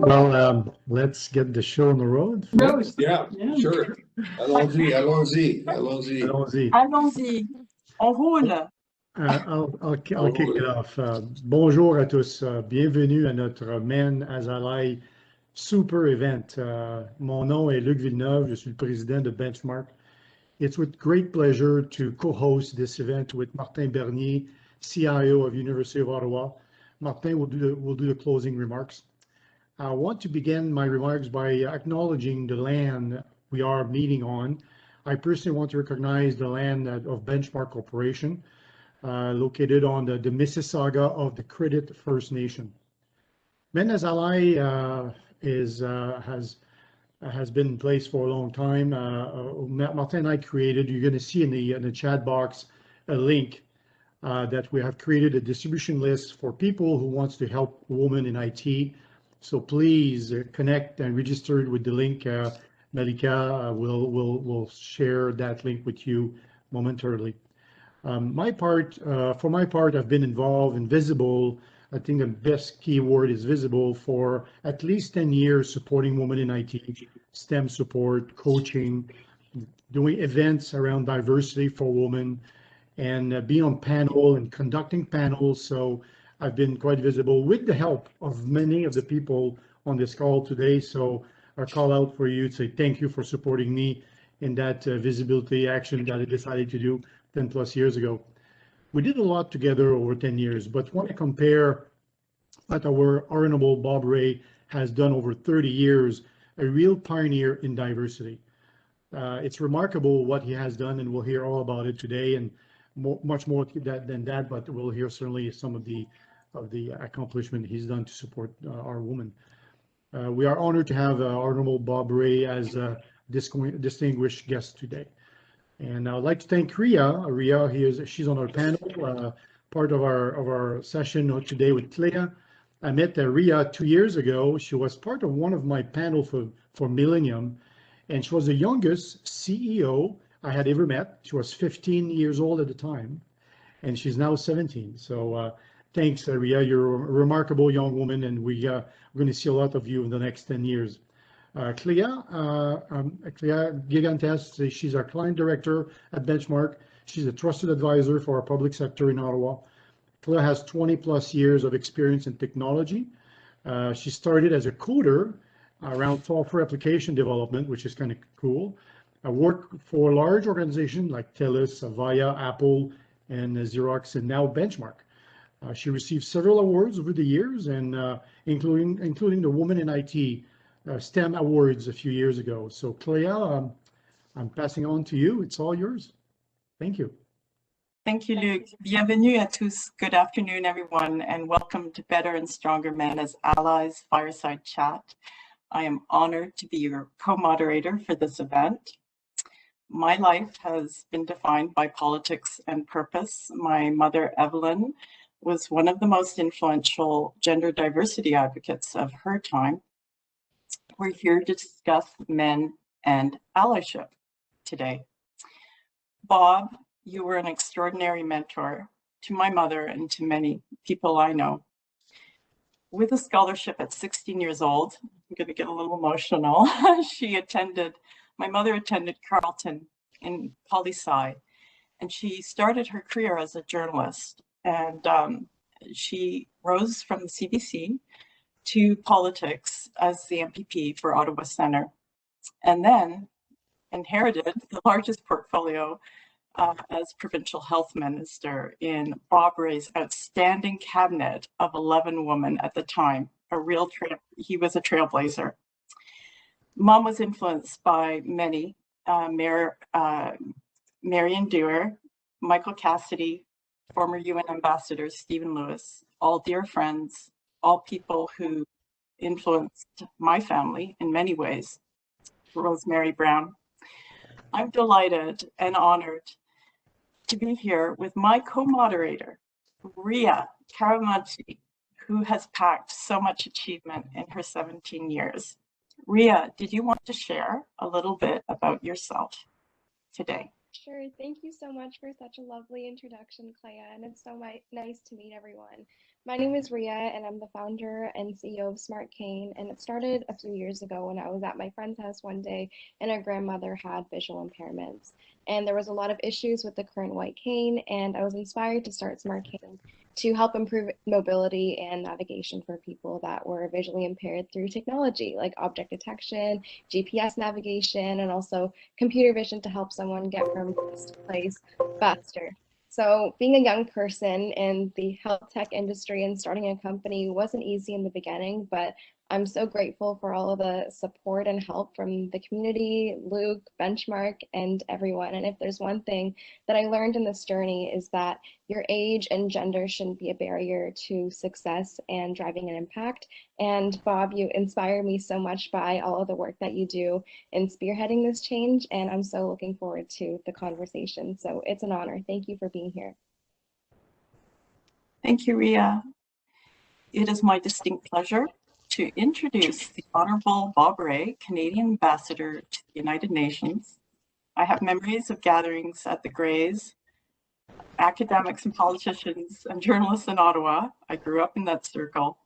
Well, let's get the show on the road. Yeah, sure. Allons-y, allons-y, allons-y. Allons-y. Allons-y, on roule. I'll kick it off. Bonjour à tous. Bienvenue à notre Men as Ally super event. Mon nom est Luc Villeneuve. Je suis le président de Benchmark. It's with great pleasure to co-host this event with Martin Bernier, CIO of University of Ottawa. Martin will do the closing remarks. I want to begin my remarks by acknowledging the land we are meeting on. I personally want to recognize the land of Benchmark Corporation, located on the Mississauga of the Credit First Nation. Men as Ally has been in place for a long time. Martin and I created, you're going to see in the chat box a link that we have created a distribution list for people who wants to help women in IT. So please connect and register with the link. Malika will share that link with you momentarily. For my part, I've been involved and visible. I think the best keyword is visible for at least 10 years supporting women in IT, STEM support, coaching, doing events around diversity for women, and being on panel and conducting panels. So I've been quite visible with the help of many of the people on this call today. So I call out for you to say thank you for supporting me in that visibility action that I decided to do 10 plus years ago. We did a lot together over 10 years, but when I compare what our Honorable Bob Rae has done over 30 years, a real pioneer in diversity. It's remarkable what he has done, and we'll hear all about it today, and much more than that, but we'll hear certainly some of the accomplishment he's done to support our women. We are honored to have Honorable Bob Rae as a distinguished guest today. And I'd like to thank Ria. She's on our panel, part of our session today with Clea. I met Ria 2 years ago. She was part of one of my panel for Millennium, and she was the youngest CEO I had ever met. She was 15 years old at the time, and she's now 17. So thanks, Ria. You're a remarkable young woman, and we're going to see a lot of you in the next 10 years. Clea Gigantes, she's our client director at Benchmark. She's a trusted advisor for our public sector in Ottawa. Clea has 20 plus years of experience in technology. She started as a coder around software application development, which is kind of cool. I worked for a large organization like TELUS, Avaya, Apple, and Xerox, and now Benchmark. She received several awards over the years, and including the Woman in IT STEM Awards a few years ago. So Clea, I'm passing on to you. It's all yours. Thank you. Thank you, Luc. Bienvenue à tous. Good afternoon, everyone, and welcome to Better and Stronger Men as Allies Fireside Chat. I am honored to be your co-moderator for this event. My life has been defined by politics and purpose. My mother, Evelyn, was one of the most influential gender diversity advocates of her time. We're here to discuss men and allyship today. Bob, you were an extraordinary mentor to my mother and to many people I know. With a scholarship at 16 years old, I'm going to get a little emotional. My mother attended Carleton in poli-sci, and she started her career as a journalist. And she rose from the CBC to politics as the MPP for Ottawa Centre, and then inherited the largest portfolio as provincial health minister in Bob Rae's outstanding cabinet of 11 women at the time. He was a trailblazer. Mom was influenced by many, Marion Dewar, Michael Cassidy, former UN Ambassador Stephen Lewis, all dear friends, all people who influenced my family in many ways. Rosemary Brown. I'm delighted and honored to be here with my co-moderator, Ria Karamanchi, who has packed so much achievement in her 17 years. Ria, did you want to share a little bit about yourself today? Sure. Thank you so much for such a lovely introduction, Clea, and it's so nice to meet everyone. My name is Ria, and I'm the founder and CEO of Smart Cane. And it started a few years ago when I was at my friend's house one day, and her grandmother had visual impairments. And there was a lot of issues with the current white cane, and I was inspired to start Smart Cane to help improve mobility and navigation for people that were visually impaired through technology, like object detection, GPS navigation, and also computer vision to help someone get from place to place faster. So being a young person in the health tech industry and starting a company wasn't easy in the beginning, but I'm so grateful for all of the support and help from the community, Luke, Benchmark, and everyone. And if there's one thing that I learned in this journey is that your age and gender shouldn't be a barrier to success and driving an impact. And Bob, you inspire me so much by all of the work that you do in spearheading this change, and I'm so looking forward to the conversation. So it's an honor. Thank you for being here. Thank you, Ria. It is my distinct pleasure to introduce the Honorable Bob Rae, Canadian Ambassador to the United Nations. I have memories of gatherings at the Grays, academics and politicians and journalists in Ottawa. I grew up in that circle.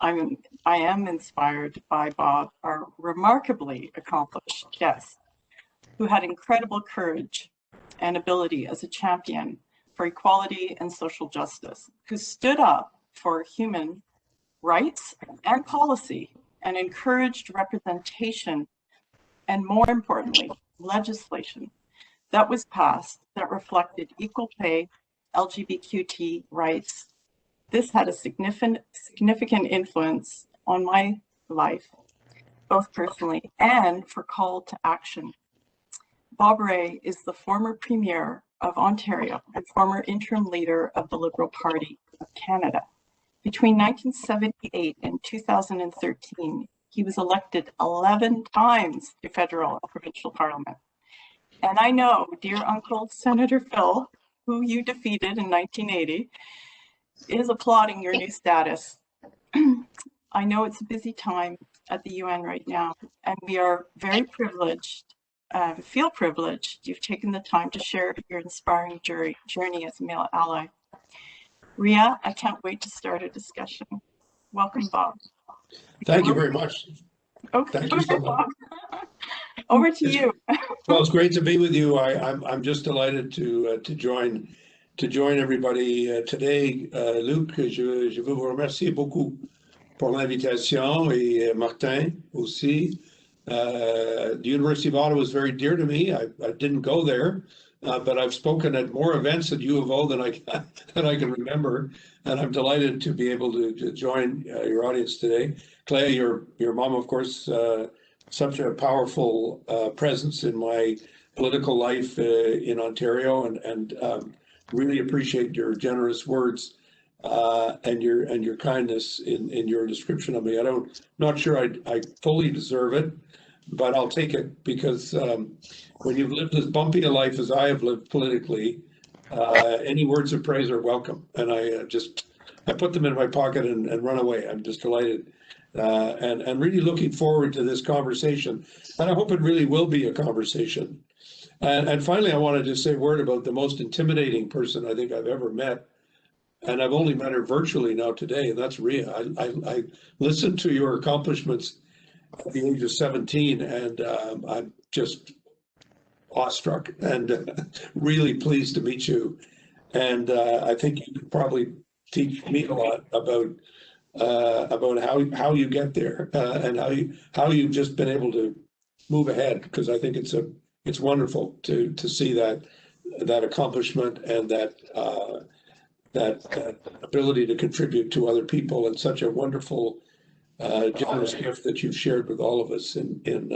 I am inspired by Bob, our remarkably accomplished guest, who had incredible courage and ability as a champion for equality and social justice, who stood up for human rights and policy and encouraged representation and, more importantly, legislation that was passed that reflected equal pay, LGBTQ rights. This had a significant influence on my life, both personally and for call to action. Bob Rae is the former Premier of Ontario and former interim leader of the Liberal Party of Canada. Between 1978 and 2013, he was elected 11 times to federal and provincial parliament. And I know dear Uncle Senator Phil, who you defeated in 1980, is applauding your new status. I know it's a busy time at the UN right now, and we are very privileged, feel privileged you've taken the time to share your inspiring journey as a male ally. Ria, I can't wait to start a discussion. Welcome, Bob. Thank you very much. Okay, Thank you so much. Over to you. Well, it's great to be with you. I'm just delighted to join everybody today. Luc, je veux vous remercier beaucoup pour l'invitation, et Martin aussi. The University of Ottawa is very dear to me. I didn't go there, but I've spoken at more events at U of O than I can remember, and I'm delighted to be able to join your audience today. Clay, your mom, of course, such a powerful presence in my political life in Ontario, and really appreciate your generous words and your kindness in your description of me. Not sure I fully deserve it, but I'll take it, because when you've lived as bumpy a life as I have lived politically, any words of praise are welcome. And I put them in my pocket and run away. I'm just delighted and really looking forward to this conversation. And I hope it really will be a conversation. And finally, I want to just say a word about the most intimidating person I think I've ever met. And I've only met her virtually now today, and that's Ria. I listened to your accomplishments at the age of 17, and I'm just awestruck and really pleased to meet you. And I think you could probably teach me a lot about how you get there and how you've just been able to move ahead, because I think it's wonderful to see that accomplishment and that ability to contribute to other people, and such a wonderful generous gift that you've shared with all of us in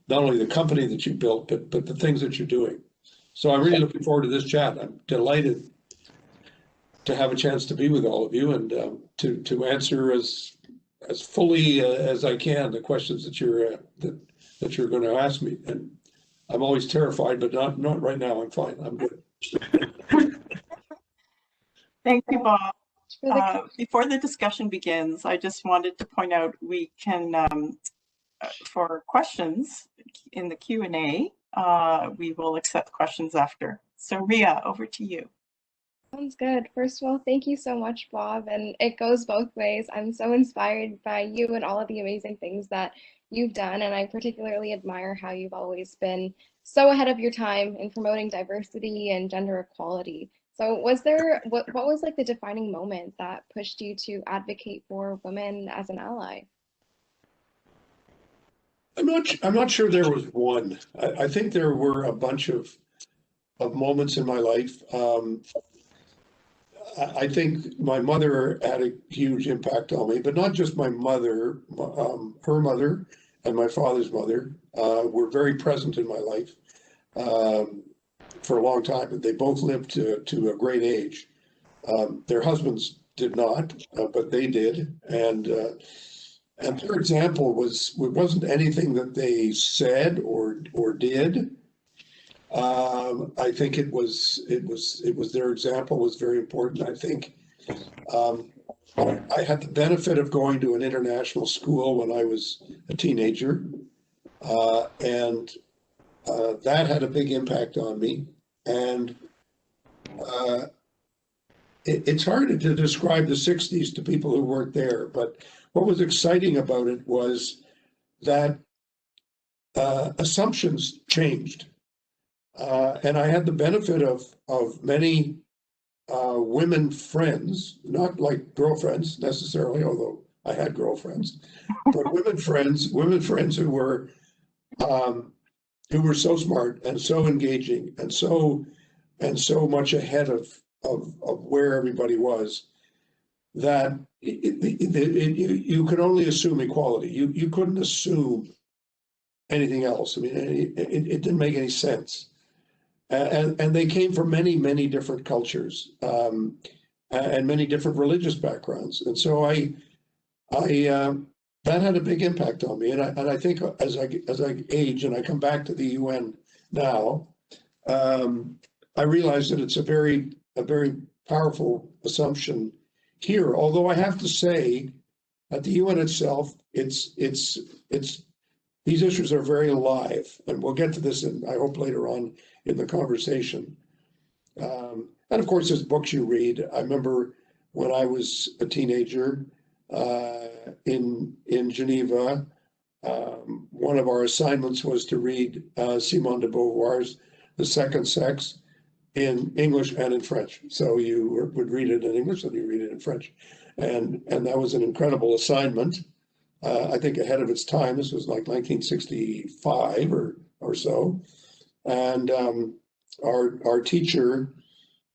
not only the company that you built, but the things that you're doing. So I'm really looking forward to this chat. I'm delighted to have a chance to be with all of you and to answer as fully as I can the questions that you're going to ask me. And I'm always terrified, but not right now. I'm fine. I'm good. Thank you, Bob. Before the discussion begins, I just wanted to point out we can, for questions in the Q&A, we will accept questions after. So Ria, over to you. Sounds good. First of all, thank you so much, Bob. And it goes both ways. I'm so inspired by you and all of the amazing things that you've done. And I particularly admire how you've always been so ahead of your time in promoting diversity and gender equality. So what was like the defining moment that pushed you to advocate for women as an ally? I'm not sure there was one. I think there were a bunch of moments in my life. I think my mother had a huge impact on me, but not just my mother, her mother and my father's mother were very present in my life for a long time. They both lived to a great age. Their husbands did not, but they did. And their example wasn't anything that they said or did. I think it was their example was very important. I think I had the benefit of going to an international school when I was a teenager, and that had a big impact on me. And it's hard to describe the 60s to people who weren't there, but what was exciting about it was that assumptions changed. And I had the benefit of many women friends, not like girlfriends necessarily, although I had girlfriends, but women friends who were so smart and so engaging and so much ahead of where everybody was, that you could only assume equality. You couldn't assume anything else. I mean, it didn't make any sense. And they came from many different cultures and many different religious backgrounds. And so I that had a big impact on me. And I think as I age and I come back to the UN now, I realize that it's a very powerful assumption here. Although I have to say, at the UN itself, it's these issues are very alive, and we'll get to this, I hope, later on in the conversation. And of course, there's books you read. I remember when I was a teenager in Geneva, one of our assignments was to read Simone de Beauvoir's The Second Sex in English and in French. So you would read it in English and you read it in French. And that was an incredible assignment. I think ahead of its time. This was like 1965 or so. And our teacher,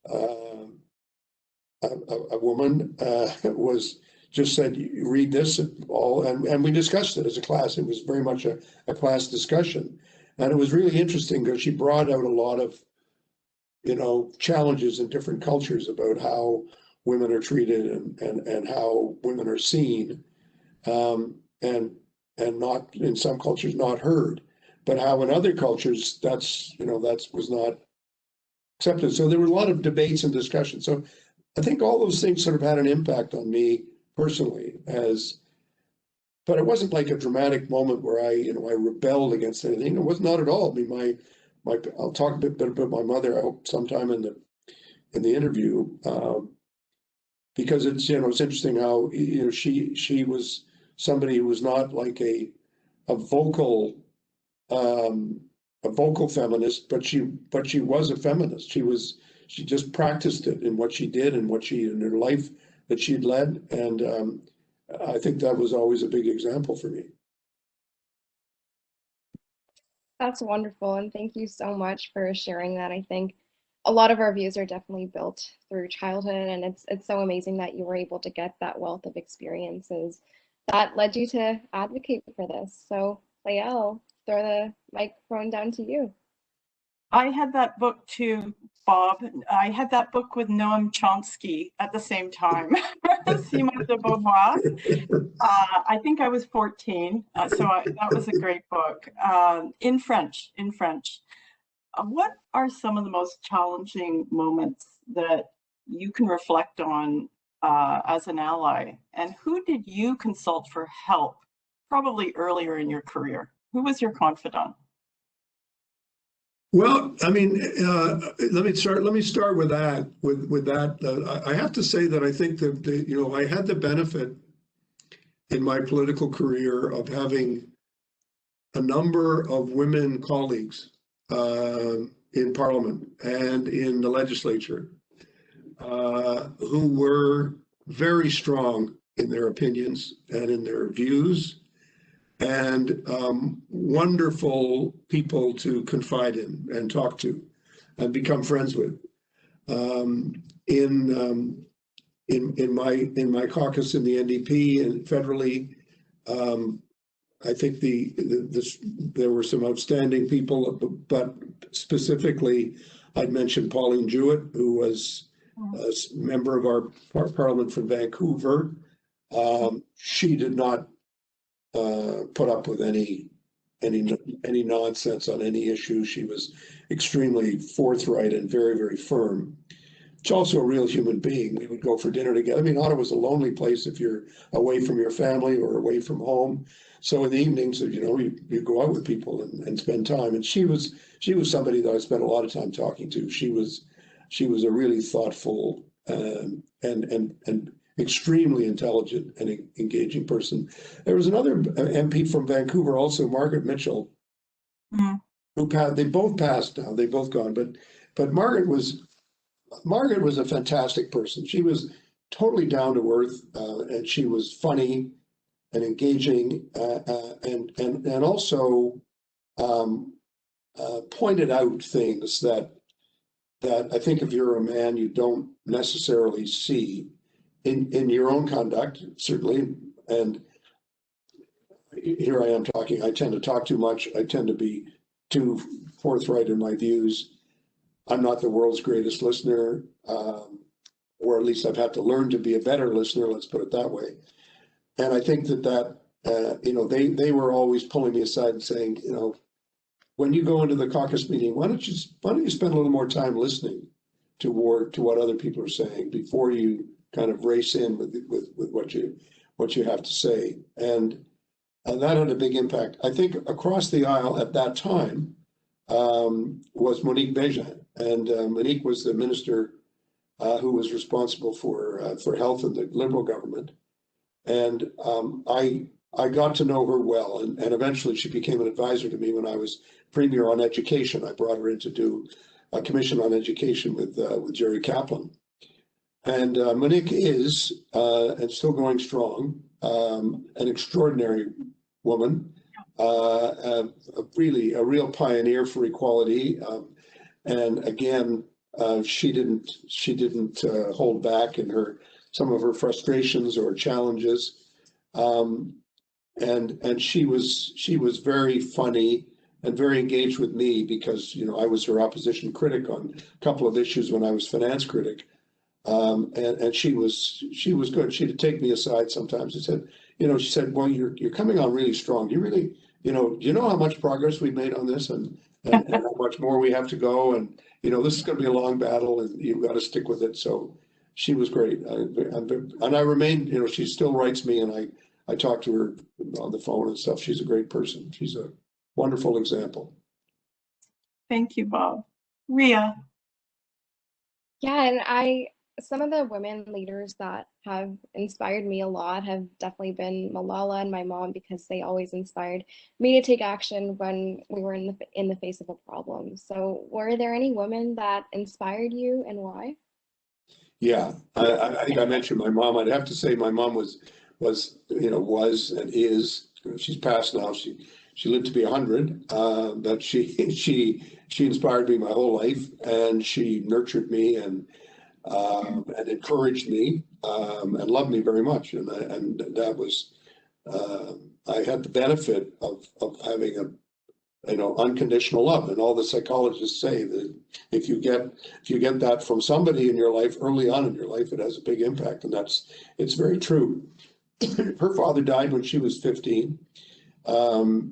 a woman, was just said, "You read this all," and we discussed it as a class. It was very much a class discussion. And it was really interesting because she brought out a lot of, challenges in different cultures about how women are treated and how women are seen. And not in some cultures not heard, but how in other cultures that was not accepted. So there were a lot of debates and discussions. So I think all those things sort of had an impact on me personally, but it wasn't like a dramatic moment where I rebelled against anything. It was not at all. I mean, I'll talk a bit about my mother, I hope, sometime in the interview, because it's interesting how she was somebody who was not like a vocal feminist, but she was a feminist. She just practiced it in what she did and in her life that she'd led, and I think that was always a big example for me. That's wonderful, and thank you so much for sharing that. I think a lot of our views are definitely built through childhood, and it's so amazing that you were able to get that wealth of experiences that led you to advocate for this. So, Lael, throw the microphone down to you. I had that book too, Bob. I had that book with Noam Chomsky at the same time, Simone de Beauvoir. I think I was 14, that was a great book, in French. What are some of the most challenging moments that you can reflect on as an ally? And who did you consult for help, probably earlier in your career? Who was your confidant? Well, I mean, let me start with that. With that, I have to say that I think that I had the benefit in my political career of having a number of women colleagues in Parliament and in the legislature who were very strong in their opinions and in their views, and wonderful people to confide in and talk to and become friends with. In my caucus in the NDP and federally, I think there were some outstanding people, but specifically, I'd mention Pauline Jewett, who was a member of our parliament from Vancouver. She did not put up with any nonsense on any issue. She was extremely forthright and very, very firm. She's also a real human being. We would go for dinner together. I mean, Ottawa's a lonely place if you're away from your family or away from home. So in the evenings, you go out with people and spend time. And she was somebody that I spent a lot of time talking to. She was a really thoughtful and extremely intelligent and engaging person. There was another MP from Vancouver, also Margaret Mitchell, who passed. They both passed now. They both gone. But Margaret was a fantastic person. She was totally down to earth, and she was funny and engaging, and also pointed out things that I think if you're a man, you don't necessarily see in your own conduct, certainly. And here I am talking. I tend to talk too much. I tend to be too forthright in my views. I'm not the world's greatest listener, or at least I've had to learn to be a better listener, let's put it that way. And I think that they were always pulling me aside and saying, when you go into the caucus meeting, why don't you spend a little more time listening to what other people are saying before you kind of race in with what you have to say. And that had a big impact. I think across the aisle at that time was Monique Bégin. And Monique was the minister who was responsible for health in the Liberal government. And I got to know her well, and eventually she became an advisor to me when I was Premier on Education. I brought her in to do a commission on education with Jerry Kaplan. And Monique is, and still going strong, an extraordinary woman, a real pioneer for equality. And again, she didn't hold back in some of her frustrations or challenges. And she was very funny and very engaged with me because, I was her opposition critic on a couple of issues when I was finance critic. And she was good. She'd take me aside sometimes and said, she said, well, you're coming on really strong. You really, do you know how much progress we've made on this and how much more we have to go? And, this is going to be a long battle and you've got to stick with it. So she was great. And I remain, she still writes me and I talk to her on the phone and stuff. She's a great person. She's a wonderful example. Thank you, Bob. Ria. Yeah, and some of the women leaders that have inspired me a lot have definitely been Malala and my mom, because they always inspired me to take action when we were in the face of a problem. So were there any women that inspired you and why? Yeah, I think I mentioned my mom. I'd have to say my mom was and is. She's passed now. She lived to be 100, but she inspired me my whole life, and she nurtured me and encouraged me and loved me very much. And that was I had the benefit of having unconditional love. And all the psychologists say that if you get that from somebody in your life early on in your life, it has a big impact, and it's very true. Her father died when she was 15.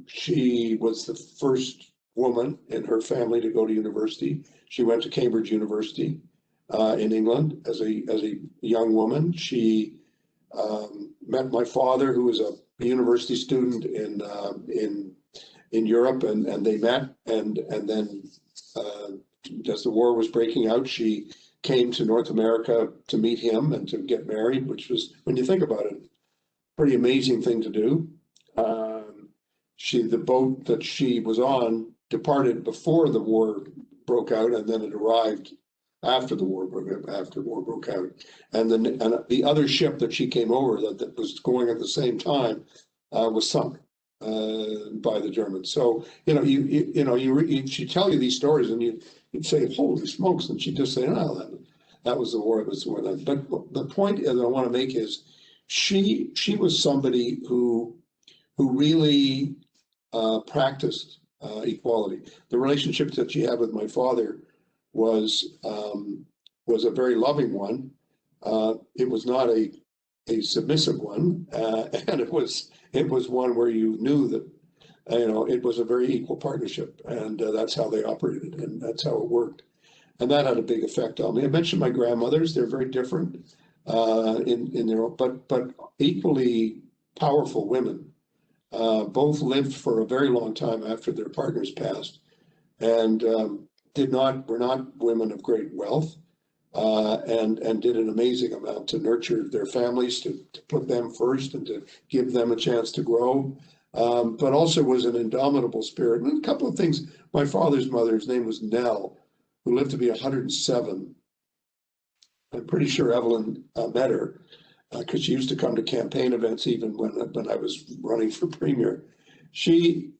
She was the first woman in her family to go to university. She went to Cambridge University in England as a young woman. She met my father, who was a university student in Europe, and they met, and then as the war was breaking out, she came to North America to meet him and to get married, which was, when you think about it, pretty amazing thing to do. The boat that she was on departed before the war broke out, and then it arrived after the war broke out. And the other ship that she came over that was going at the same time was sunk by the Germans. So she'd tell you these stories, and you'd say, "Holy smokes!" And she'd just say, "No, that was the war. It was the war." But the point that I want to make is, she was somebody who really practiced equality. The relationship that she had with my father was a very loving one. It was not a submissive one, and it was one where you knew that it was a very equal partnership, and that's how they operated, and that's how it worked, and that had a big effect on me. I mentioned my grandmothers; they're very different in their own, but equally powerful women. Both lived for a very long time after their partners passed, and were not women of great wealth, and did an amazing amount to nurture their families, to put them first and to give them a chance to grow, but also was an indomitable spirit. And a couple of things. My father's mother's name was Nell, who lived to be 107. I'm pretty sure Evelyn met her, because she used to come to campaign events even when I was running for premier. She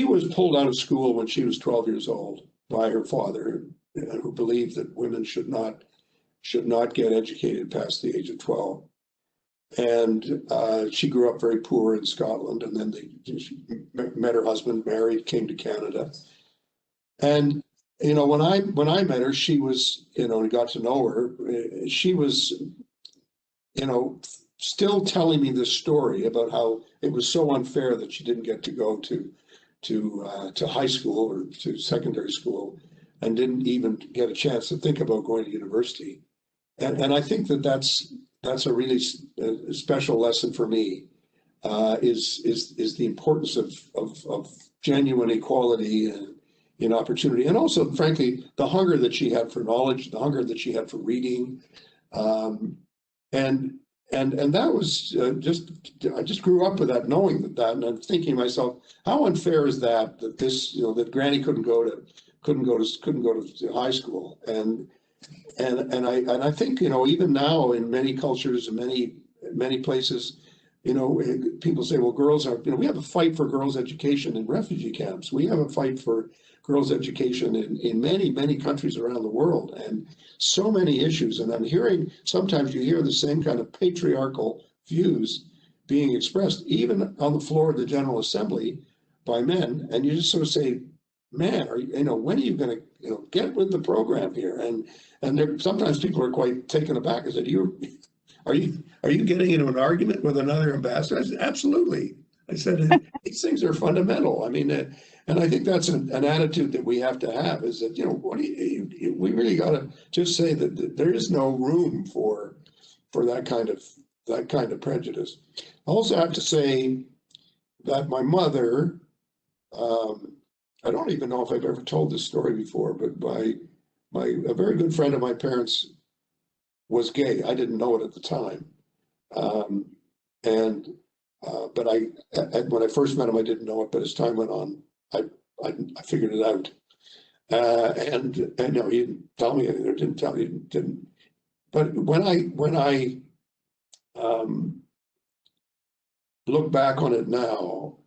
was pulled out of school when she was 12 years old by her father, who believed that women should not get educated past the age of 12. And she grew up very poor in Scotland, and then she met her husband, married, came to Canada. And when I met her, she was, and got to know her, she was, still telling me this story about how it was so unfair that she didn't get to go to high school or to secondary school, and didn't even get a chance to think about going to university. And I think that's a really special lesson for me, is the importance of genuine equality and in opportunity, and also, frankly, the hunger that she had for knowledge, the hunger that she had for reading, and that was I just grew up with that, knowing that, and I'm thinking to myself, how unfair is that this, that Granny couldn't go to high school, and I think, even now in many cultures and many places, people say, well, girls are, we have a fight for girls' education in refugee camps. We have a fight for girls' education in many countries around the world, and so many issues. And I'm hearing, sometimes you hear the same kind of patriarchal views being expressed, even on the floor of the General Assembly by men. And you just sort of say, man, when are you going to, get with the program here? And sometimes people are quite taken aback and said, are you getting into an argument with another ambassador? I said, absolutely. I said, these things are fundamental. I mean, and I think that's an attitude that we have to have, is that, we really got to just say that there is no room for that kind of prejudice. I also have to say that my mother, I don't even know if I've ever told this story before, but a very good friend of my parents was gay. I didn't know it at the time. But when I first met him, I didn't know it, but as time went on, I figured it out. And no, he didn't tell me anything, or didn't tell me, didn't. But when I look back on it now,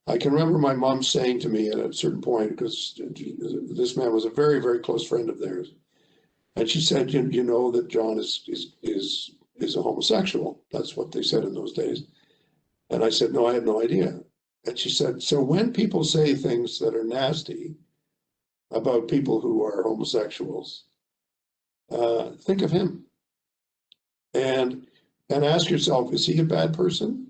I can remember my mom saying to me at a certain point, because this man was a very, very close friend of theirs, and she said, "You know that John is a homosexual." That's what they said in those days. And I said, "No, I had no idea." And she said, "So when people say things that are nasty about people who are homosexuals, think of him and ask yourself, is he a bad person?"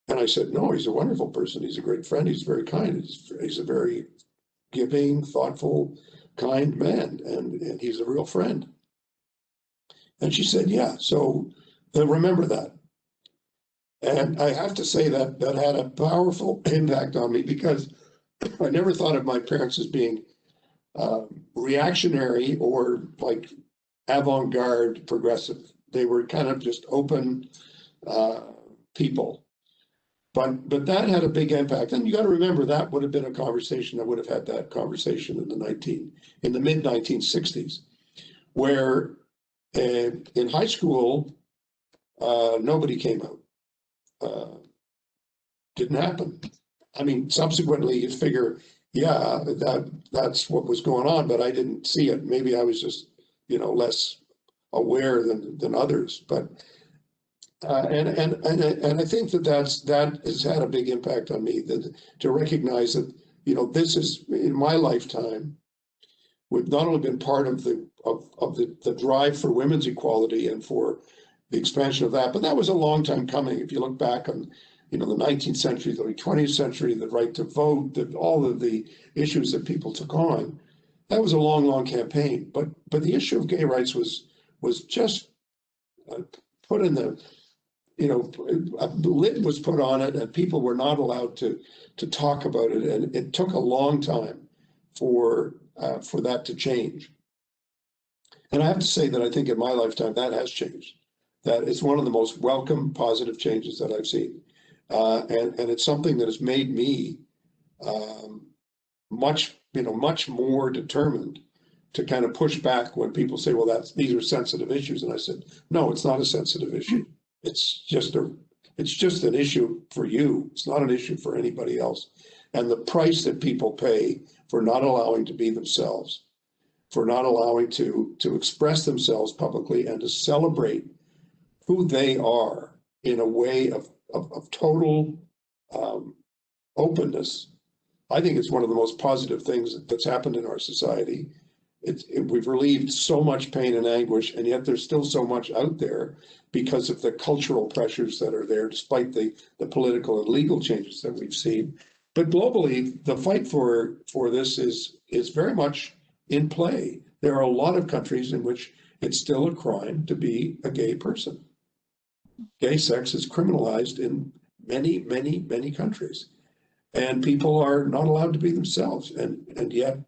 And I said, "No, he's a wonderful person. He's a great friend. He's very kind. He's a very giving, thoughtful, kind man, and he's a real friend." And she said, "Yeah, so remember that." And I have to say that had a powerful impact on me, because I never thought of my parents as being reactionary or like avant-garde progressive. They were kind of just open people. But that had a big impact. And you got to remember that would have been a conversation. I would have had that conversation in the mid 1960s, where in high school, nobody came out. Didn't happen. I mean, subsequently you figure, yeah, that's what was going on, but I didn't see it. Maybe I was just, less aware than others. But and I think that has had a big impact on me, that to recognize that, this is in my lifetime, we've not only been part of the drive for women's equality and for the expansion of that, but that was a long time coming. If you look back on, the 19th century, the 20th century, the right to vote, all of the issues that people took on, that was a long, long campaign. But the issue of gay rights was just put in the, a lid was put on it, and people were not allowed to talk about it. And it took a long time for that to change. And I have to say that I think in my lifetime that has changed. That it's one of the most welcome, positive changes that I've seen. And it's something that has made me much more determined to kind of push back when people say, well, these are sensitive issues. And I said, no, it's not a sensitive issue. It's just an issue for you. It's not an issue for anybody else. And the price that people pay for not allowing to be themselves, for not allowing to express themselves publicly and to celebrate who they are in a way of total openness, I think it's one of the most positive things that's happened in our society. We've relieved so much pain and anguish, and yet there's still so much out there because of the cultural pressures that are there, despite the political and legal changes that we've seen. But globally, the fight for this is very much in play. There are a lot of countries in which it's still a crime to be a gay person. Gay sex is criminalized in many, many, many countries. And people are not allowed to be themselves. And yet,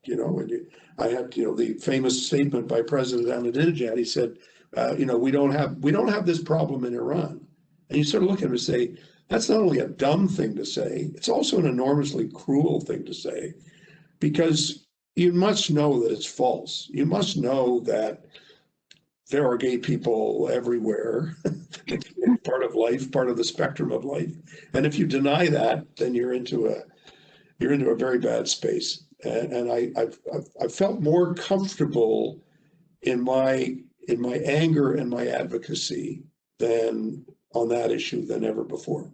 I had, the famous statement by President Ahmadinejad. He said, we don't have this problem in Iran. And you sort of look at him and say, that's not only a dumb thing to say, it's also an enormously cruel thing to say, because you must know that it's false. You must know that there are gay people everywhere. It's part of life, part of the spectrum of life. And if you deny that, then you're into a very bad space. And I felt more comfortable in my anger and my advocacy than on that issue than ever before.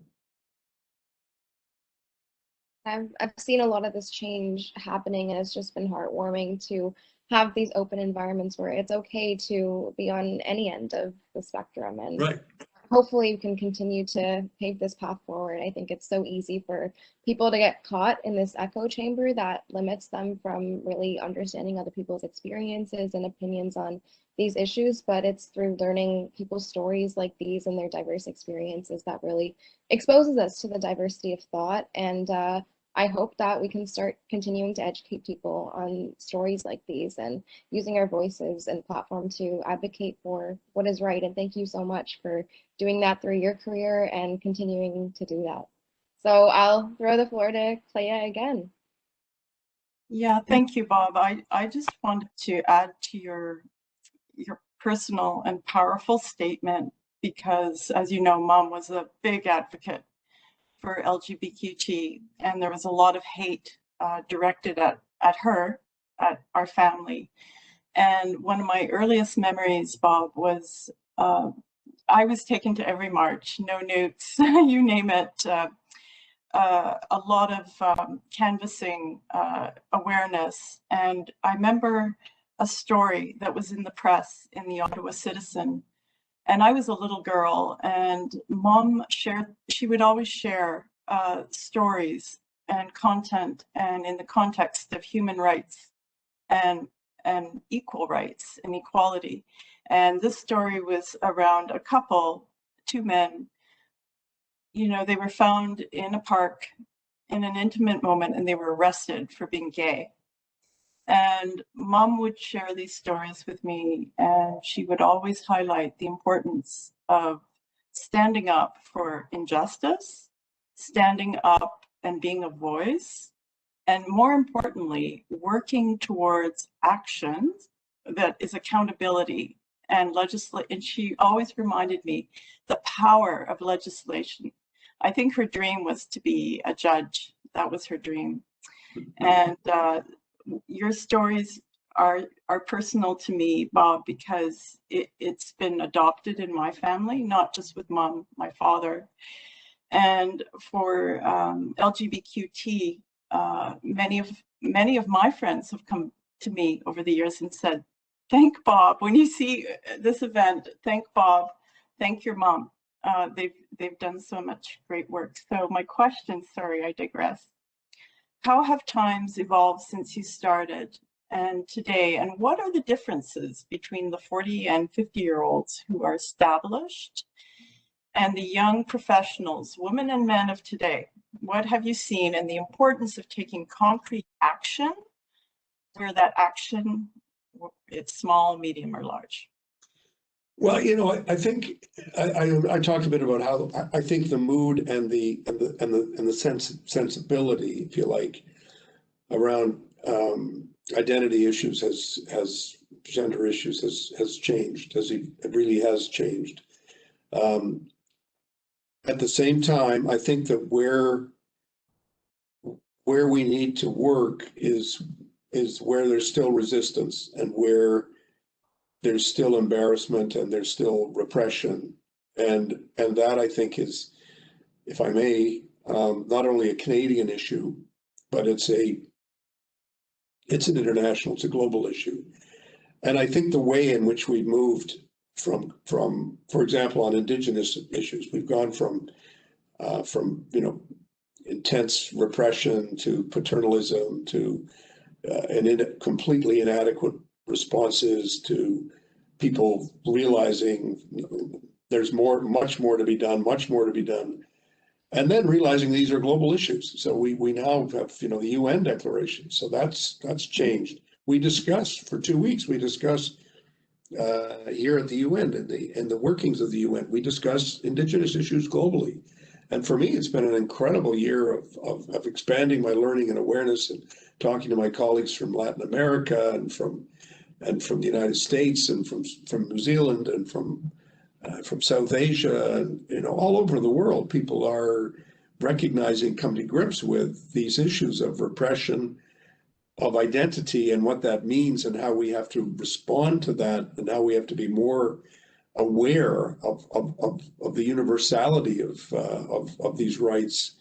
I've seen a lot of this change happening, and it's just been heartwarming to have these open environments where it's okay to be on any end of the spectrum. And right. Hopefully we can continue to pave this path forward. I think it's so easy for people to get caught in this echo chamber that limits them from really understanding other people's experiences and opinions on these issues, but it's through learning people's stories like these and their diverse experiences that really exposes us to the diversity of thought. And I hope that we can start continuing to educate people on stories like these and using our voices and platform to advocate for what is right. And thank you so much for doing that through your career and continuing to do that. So I'll throw the floor to Clea again. Yeah, thank you, Bob. I just wanted to add to your personal and powerful statement, because as you know, Mom was a big advocate for LGBTQ, and there was a lot of hate directed at her, at our family. And one of my earliest memories, Bob, was I was taken to every march, no nukes, you name it, a lot of canvassing awareness. And I remember a story that was in the press in the Ottawa Citizen. And I was a little girl, and Mom she would always share stories and content, and in the context of human rights and equal rights and equality. And this story was around a couple, two men. They were found in a park in an intimate moment and they were arrested for being gay. And Mom would share these stories with me, and she would always highlight the importance of standing up for injustice, standing up and being a voice, and more importantly, working towards action that is accountability and legislation. And she always reminded me the power of legislation. I think her dream was to be a judge. That was her dream. And your stories are personal to me, Bob, because it's been adopted in my family, not just with Mom, my father. And for LGBTQ, many of my friends have come to me over the years and said, "Thank Bob when you see this event. Thank Bob. Thank your mom. They've done so much great work." So my question, sorry, I digress. How have times evolved since you started and today, and what are the differences between the 40 and 50-year-olds who are established and the young professionals, women and men of today? What have you seen, and the importance of taking concrete action, where that action, it's small, medium, or large? Well, you know, I think I talked a bit about how I think the mood and the sensibility, if you like, around identity issues has gender issues has changed, it really has changed. At the same time, I think that where we need to work is where there's still resistance and where there's still embarrassment and there's still repression. And that, I think, is, if I may, not only a Canadian issue, but it's an international, it's a global issue. And I think the way in which we've moved from, for example, on Indigenous issues, we've gone from intense repression to paternalism to completely inadequate responses, to people realizing there's much more to be done, and then realizing these are global issues. So we now have the UN declaration. So that's changed. We discussed for 2 weeks. We discussed here at the UN and the workings of the UN. We discuss Indigenous issues globally. And for me, it's been an incredible year of expanding my learning and awareness and talking to my colleagues from Latin America and from the United States and from New Zealand and from South Asia, and all over the world. People are recognizing, coming to grips with these issues of repression, of identity, and what that means, and how we have to respond to that, and how we have to be more aware of the universality of these rights,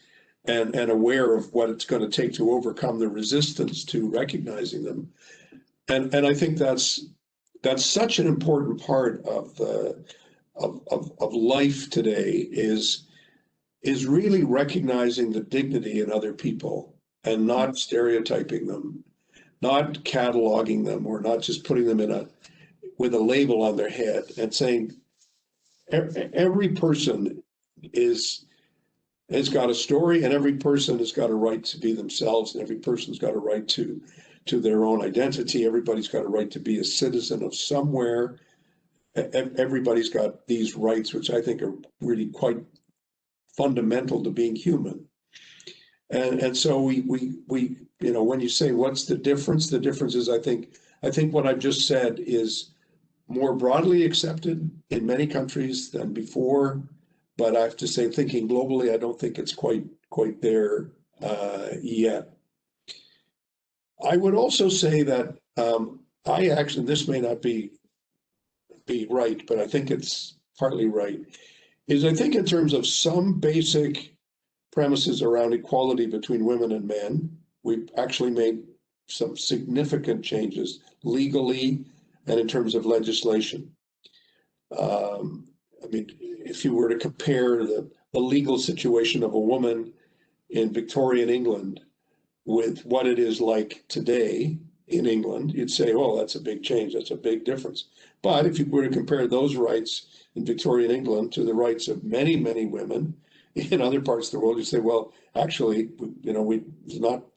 and aware of what it's going to take to overcome the resistance to recognizing them. And I think that's such an important part of life today, is really recognizing the dignity in other people and not stereotyping them, not cataloging them, or not just putting them with a label on their head, and saying every person has got a story, and every person has got a right to be themselves, and every person's got a right to their own identity. Everybody's got a right to be a citizen of somewhere. Everybody's got these rights, which I think are really quite fundamental to being human. And so we when you say what's the difference is, I think what I've just said is more broadly accepted in many countries than before. But I have to say, thinking globally, I don't think it's quite there yet. I would also say that this may not be right, but I think it's partly right, is I think in terms of some basic premises around equality between women and men, we've actually made some significant changes legally and in terms of legislation. I mean, if you were to compare the legal situation of a woman in Victorian England with what it is like today in England, you'd say, oh, that's a big change, that's a big difference. But if you were to compare those rights in Victorian England to the rights of many, many women in other parts of the world, you say, well, actually,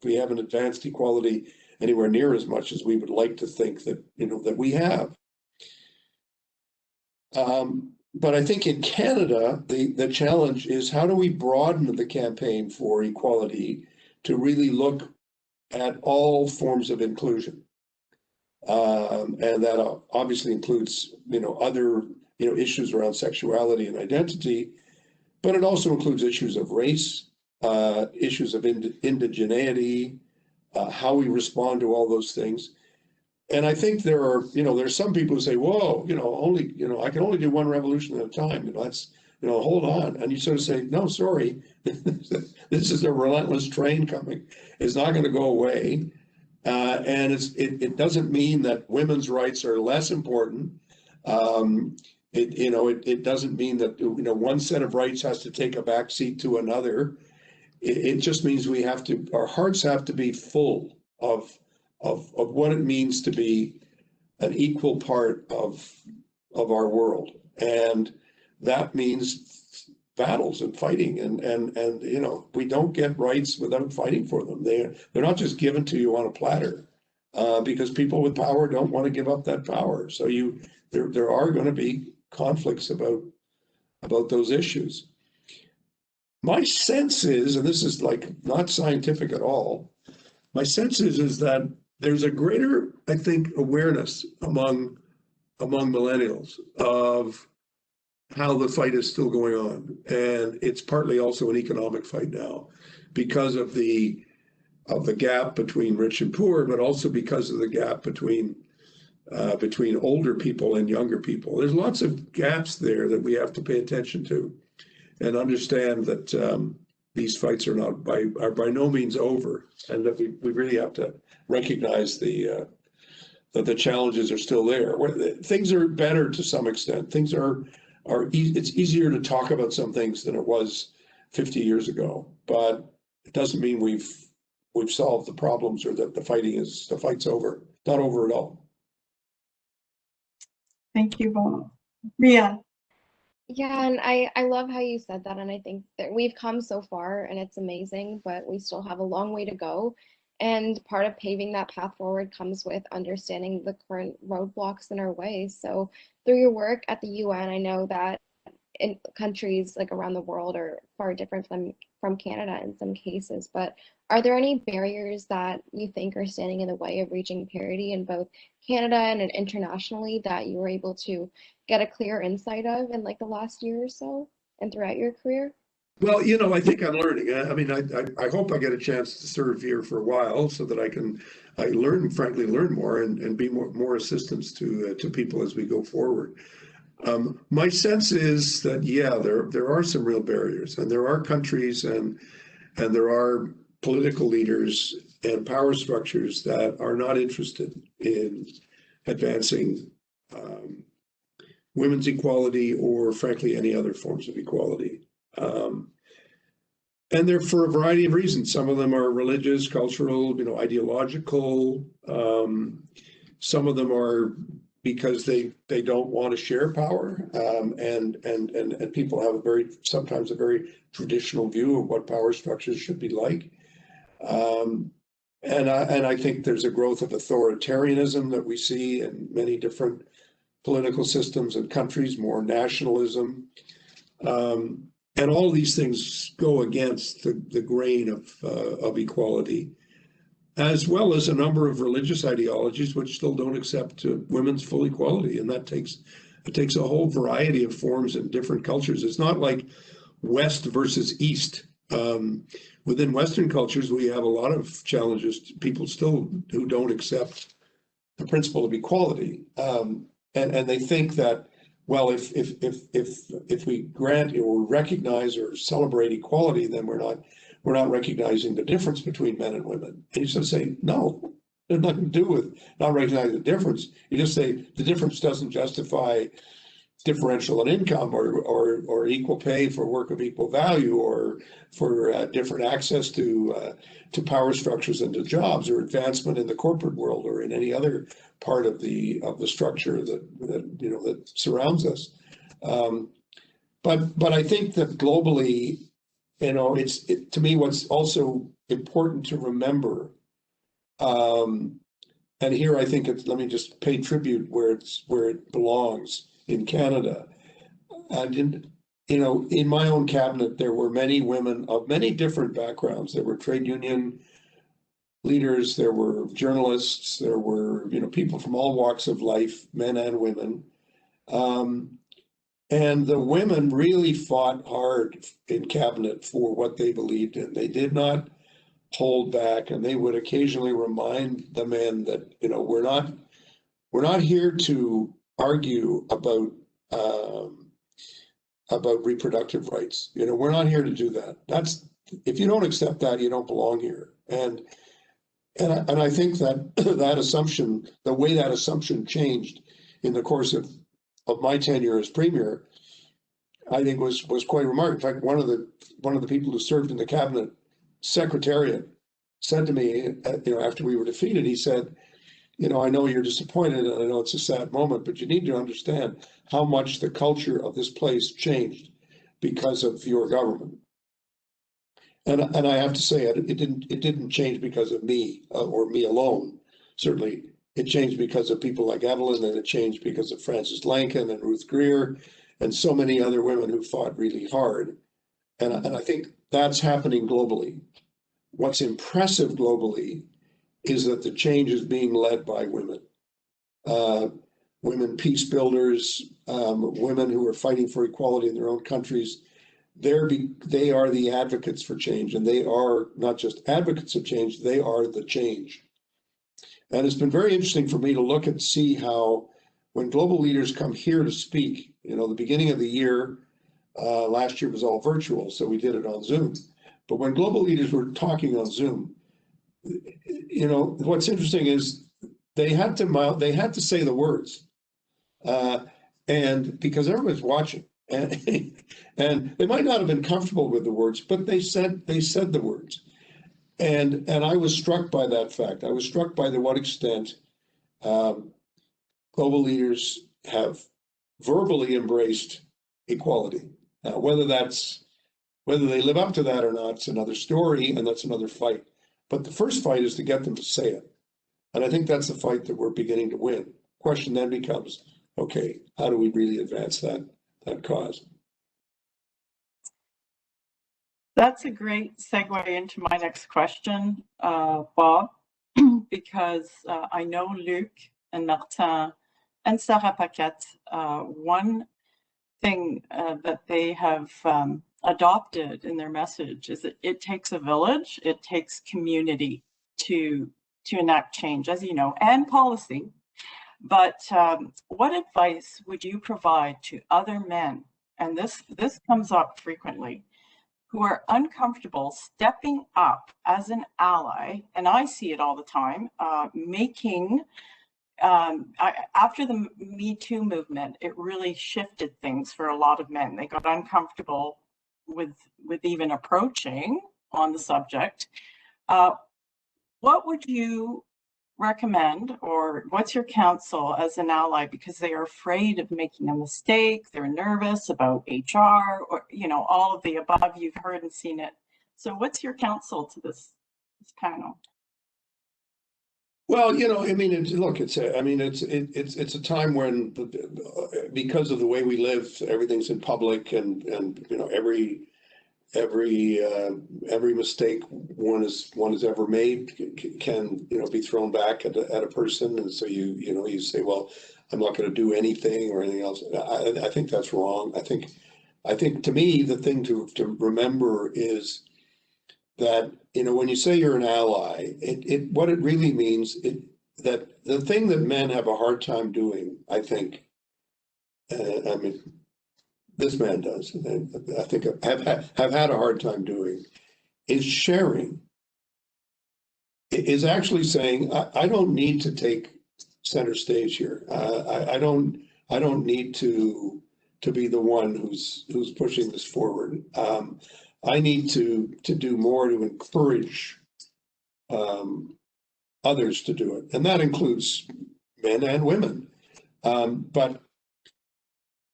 we haven't advanced equality anywhere near as much as we would like to think that, that we have. But I think in Canada, the challenge is how do we broaden the campaign for equality to really look at all forms of inclusion? And that obviously includes, other, issues around sexuality and identity, but it also includes issues of race, issues of indigeneity, how we respond to all those things. And I think there's some people who say, whoa, I can only do one revolution at a time. Hold on. And you sort of say, no, sorry, this is a relentless train coming. It's not going to go away. And it doesn't mean that women's rights are less important. It doesn't mean that, one set of rights has to take a back seat to another. It just means our hearts have to be full of what it means to be an equal part of our world. And that means battles and fighting and we don't get rights without fighting for them. They're not just given to you on a platter, because people with power don't want to give up that power. So there are going to be conflicts about those issues. My sense is, and this is like not scientific at all, my sense is that there's a greater, I think, awareness among millennials of how the fight is still going on. And it's partly also an economic fight now because of the gap between rich and poor, but also because of the gap between older people and younger people. There's lots of gaps there that we have to pay attention to and understand that these fights are by no means over, and that we really have to recognize that the challenges are still there. Things are better to some extent. It's easier to talk about some things than it was 50 years ago, but it doesn't mean we've solved the problems or that the fight's over. Not over at all. Thank you, Bob. Ria. Yeah, and I love how you said that, and I think that we've come so far and it's amazing, but we still have a long way to go. And part of paving that path forward comes with understanding the current roadblocks in our way. So through your work at the UN, I know that in countries like around the world are far different from Canada in some cases, but are there any barriers that you think are standing in the way of reaching parity in both Canada and internationally that you were able to get a clear insight of in like the last year or so and throughout your career? Well, I think I'm learning. I mean, I hope I get a chance to serve here for a while so that I frankly learn more and be more assistance to people as we go forward. My sense is that, yeah, there are some real barriers, and there are countries and there are political leaders and power structures that are not interested in advancing women's equality or, frankly, any other forms of equality. And they're for a variety of reasons. Some of them are religious, cultural, ideological. Some of them are because they don't want to share power, and people have sometimes a very traditional view of what power structures should be like. And I think there's a growth of authoritarianism that we see in many different political systems and countries, more nationalism. And all these things go against the grain of equality, as well as a number of religious ideologies which still don't accept women's full equality. And it takes a whole variety of forms in different cultures. It's not like West versus East. Within Western cultures, we have a lot of challenges, people still who don't accept the principle of equality. And they think that, well, if we grant or recognize or celebrate equality, then we're not recognizing the difference between men and women. And you sort of say, no, there's nothing to do with not recognizing the difference. You just say the difference doesn't justify differential in income or equal pay for work of equal value, or for different access to power structures and to jobs, or advancement in the corporate world or in any other part of the structure that surrounds us. But I think that globally to me, what's also important to remember, and here I think let me just pay tribute where it belongs in Canada. And in my own cabinet, there were many women of many different backgrounds. There were trade union leaders, there were journalists, there were people from all walks of life, men and women. And the women really fought hard in cabinet for what they believed in. They did not hold back, and they would occasionally remind the men that we're not here to argue about reproductive rights. We're not here to do that. If you don't accept that, you don't belong here. And I think that that assumption, the way that assumption changed in the course of my tenure as premier, I think was quite remarkable. In fact, one of the people who served in the cabinet secretariat said to me, after we were defeated, he said, I know you're disappointed and I know it's a sad moment, but you need to understand how much the culture of this place changed because of your government. And I have to say, it didn't change because of me or me alone. Certainly, it changed because of people like Evelyn, and it changed because of Frances Lankin and Ruth Greer and so many other women who fought really hard. And I think that's happening globally. What's impressive globally is that the change is being led by women. Women peace builders, women who are fighting for equality in their own countries. They are the advocates for change, and they are not just advocates of change, they are the change. And it's been very interesting for me to look and see how when global leaders come here to speak, the beginning of the year, last year was all virtual, so we did it on Zoom. But when global leaders were talking on Zoom, what's interesting is they had to say the words, and because everyone's watching, and they might not have been comfortable with the words, but they said the words, and I was struck by that fact. I was struck by what extent global leaders have verbally embraced equality. Now, whether they live up to that or not, it's another story, and that's another fight. But the first fight is to get them to say it. And I think that's the fight that we're beginning to win. Question then becomes, okay, how do we really advance that cause? That's a great segue into my next question, Bob, because I know Luc and Martin and Sarah Paquette, one thing that they have adopted in their message is that it takes a village, it takes community to enact change, as you know, and policy. But what advice would you provide to other men, and this comes up frequently, who are uncomfortable stepping up as an ally, and I see it all the time, after the Me Too movement, it really shifted things for a lot of men. They got uncomfortable with even approaching on the subject. What would you recommend, or what's your counsel as an ally, because they are afraid of making a mistake, they're nervous about HR, or all of the above? You've heard and seen it. So what's your counsel to this panel? Well, it's a time when, because of the way we live, everything's in public, and every mistake one has ever made can be thrown back at a person, and so you say, well, I'm not going to do anything or anything else. I think that's wrong. I think to me the thing to remember is that when you say you're an ally, what it really means that the thing that men have a hard time doing, I think, this man does, I think have had a hard time doing, is sharing. Is actually saying, I don't need to take center stage here. I don't need to be the one who's pushing this forward. I need to do more to encourage others to do it, and that includes men and women. But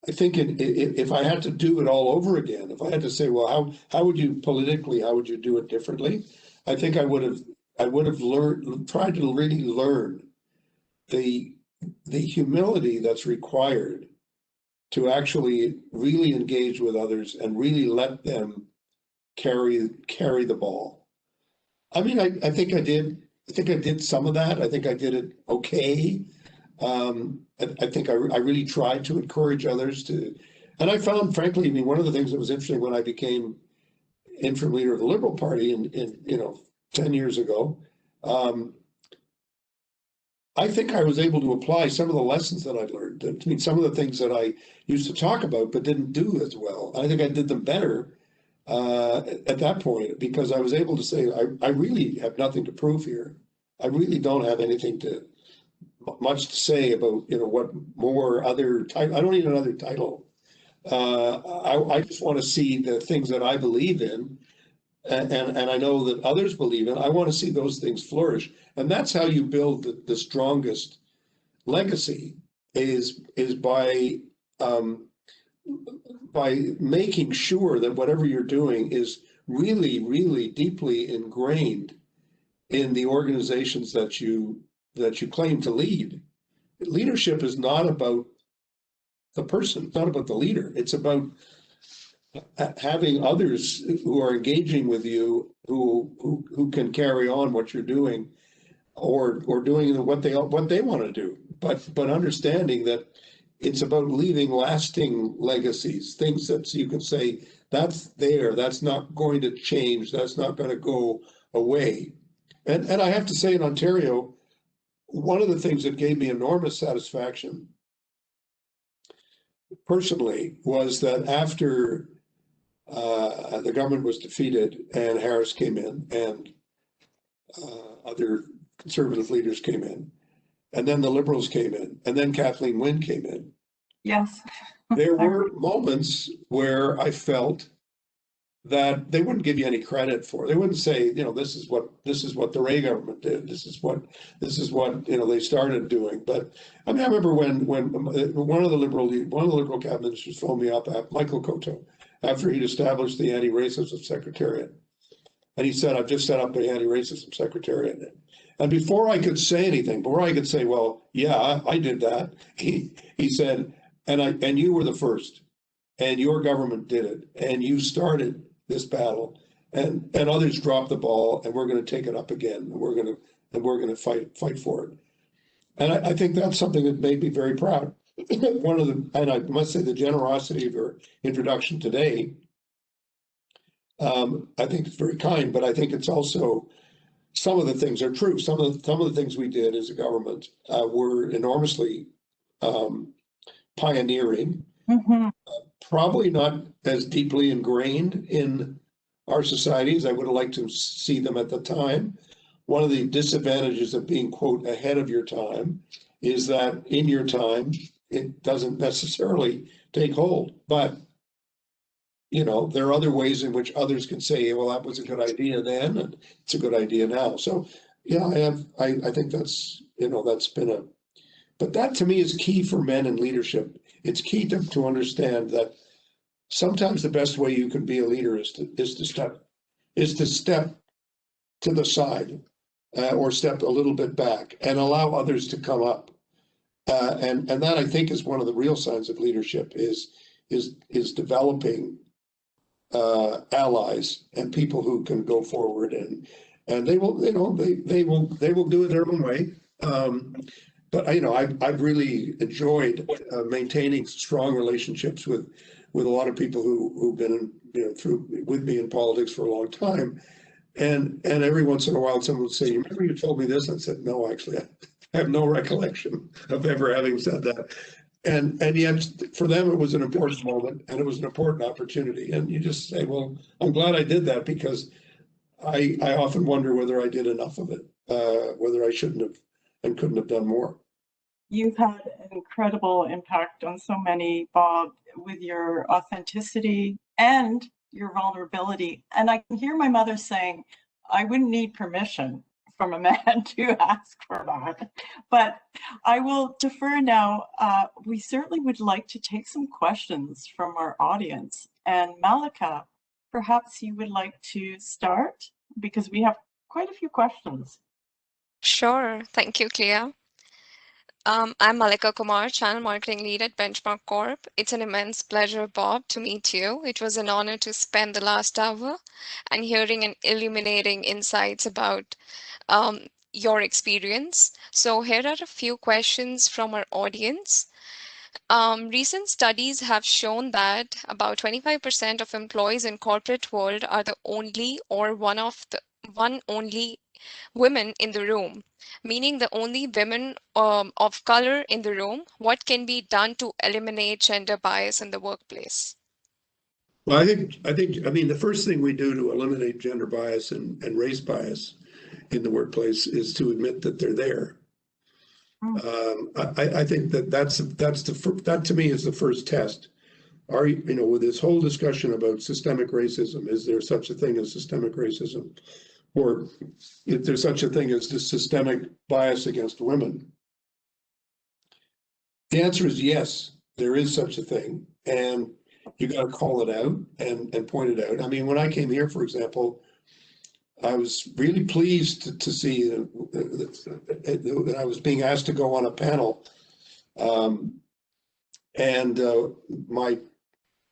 I think if I had to do it all over again, if I had to say, well, how would you politically, how would you do it differently? I think I would have tried to really learn the humility that's required to actually really engage with others and really let them carry the ball. I mean, I think I did some of that. I think I did it okay. I think I really tried to encourage others to, and I found, frankly, I mean, one of the things that was interesting when I became interim leader of the Liberal Party in 10 years ago, I think I was able to apply some of the lessons that I'd learned. I mean, some of the things that I used to talk about but didn't do as well. I think I did them better at that point because I was able to say, I really have nothing to prove here. I really don't have anything much to say about, what more other title. I don't need another title. I just want to see the things that I believe in and I know that others believe in. I want to see those things flourish. And that's how you build the strongest legacy is by making sure that whatever you're doing is really, really deeply ingrained in the organizations that you claim to lead. Leadership is not about the person, it's not about the leader. It's about having others who are engaging with you who can carry on what you're doing or doing what they want to do, but understanding that it's about leaving lasting legacies, things that you can say that's there, that's not going to change, that's not going to go away. And I have to say, in Ontario, one of the things that gave me enormous satisfaction personally was that after the government was defeated and Harris came in and other conservative leaders came in, and then the Liberals came in, and then Kathleen Wynne came in. Yes. There were moments where I felt that they wouldn't give you any credit for. They wouldn't say, this is what the Rae government did. This is what they started doing. But I mean, I remember when one of the Liberal cabinet ministers phoned me up, Michael Coteau, after he'd established the Anti-Racism Secretariat, and he said, "I've just set up the Anti-Racism Secretariat." And before I could say anything, before I could say, "Well, yeah, I did that," he said, "And you were the first, and your government did it, and you started this battle, and others dropped the ball, and we're going to take it up again, and we're going to fight for it." And I think that's something that made me very proud. And I must say, the generosity of your introduction today, I think it's very kind, but I think it's also some of the things are true. Some of the things we did as a government were enormously pioneering. Mm-hmm. Probably not as deeply ingrained in our society as I would have liked to see them at the time. One of the disadvantages of being, quote, ahead of your time is that in your time, it doesn't necessarily take hold. But, there are other ways in which others can say, well, that was a good idea then, and it's a good idea now. So, yeah, I think that's, that's been but that to me is key for men in leadership. It's key to understand that sometimes the best way you can be a leader is to step to the side or step a little bit back and allow others to come up. And that, I think, is one of the real signs of leadership is developing allies and people who can go forward and they will, they will do it their own way. But I've really enjoyed maintaining strong relationships with a lot of people who've been through with me in politics for a long time, and every once in a while someone would say, "Remember you told me this?" I said, "No, actually, I have no recollection of ever having said that." And yet for them it was an important moment and it was an important opportunity. And you just say, "Well, I'm glad I did that," because I often wonder whether I did enough of it, whether I shouldn't have and couldn't have done more. You've had an incredible impact on so many, Bob, with your authenticity and your vulnerability. And I can hear my mother saying, I wouldn't need permission from a man to ask for that. But I will defer now. We certainly would like to take some questions from our audience. And Malika, perhaps you would like to start because we have quite a few questions. Sure. Thank you, Clea. I'm Malika Kumar, Channel Marketing Lead at Benchmark Corp. It's an immense pleasure, Bob, to meet you. It was an honor to spend the last hour and hearing and illuminating insights about your experience. So here are a few questions from our audience. Recent studies have shown that about 25% of employees in corporate world are the only or one only women in the room, meaning the only women of color in the room. What can be done to eliminate gender bias in the workplace? Well, I mean, the first thing we do to eliminate gender bias and race bias in the workplace is to admit that they're there. I think that to me is the first test. With this whole discussion about systemic racism, is there such a thing as systemic racism? Or if there's such a thing as the systemic bias against women? The answer is yes, there is such a thing, and you got to call it out and point it out. I mean, when I came here, for example, I was really pleased to see that I was being asked to go on a panel, and my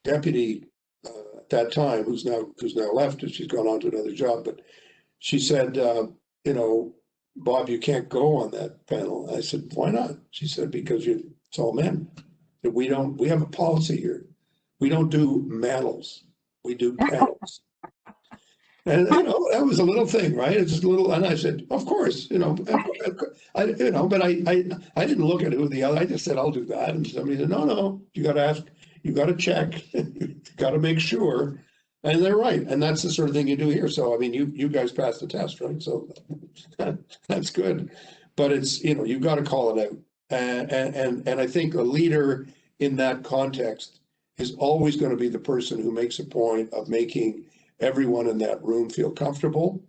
deputy at that time, who's now left, and she's gone on to another job, but she said, Bob, you can't go on that panel. I said, why not? She said, because it's all men. We have a policy here. We don't do manels. We do panels. And that was a little thing, right? It's just a little, and I said, of course, but I didn't look at who the other. I just said, I'll do that, and somebody said, no, you got to ask, you got to check, you got to make sure, and they're right, and that's the sort of thing you do here. So I mean, you guys passed the test, right? So that's good, but it's you've got to call it out, and I think a leader in that context is always going to be the person who makes a point of making everyone in that room feel comfortable